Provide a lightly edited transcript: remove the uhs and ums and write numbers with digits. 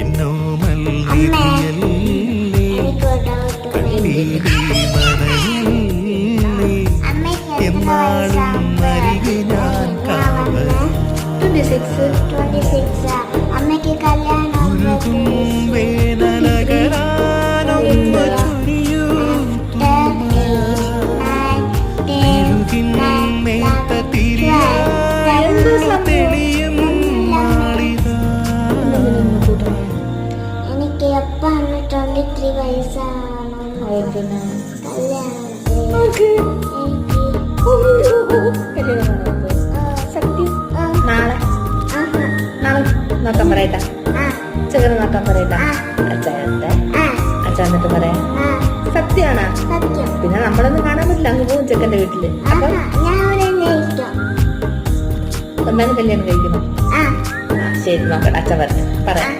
എന്നോമൽ നിധിയല്ലേ കണ്ണീരിൽ നനയല്ലേ എന്നാളും അരികെ ഞാൻ കാവൽ 26 അമ്മയ്ക്ക് കല്യാണം ഉരുകും വേനലകലാനൊമ്മ ചൊരിയൂ തിരുകിൻ നേർത്ത തിരിയായുള്ള തെളിയും നാളിതാ. എനിക്ക് എപ്പം 23 വയസ്സാണ് നാളെ നോക്കാൻ പറയട്ടാ, ചെറുത് നോക്കാൻ പറയട്ടാ. അച്ഛ എന്നിട്ട് പറയാ സത്യമാണാ? പിന്നെ നമ്മളൊന്നും കാണാൻ പറ്റില്ല, അങ്ങ് പോകും ചെക്കൻ്റെ വീട്ടില്. അപ്പൊ എന്തായാലും കല്യാണം കഴിക്കണം. ശരി നോക്കട്ടെ, അച്ഛൻ പറയാം.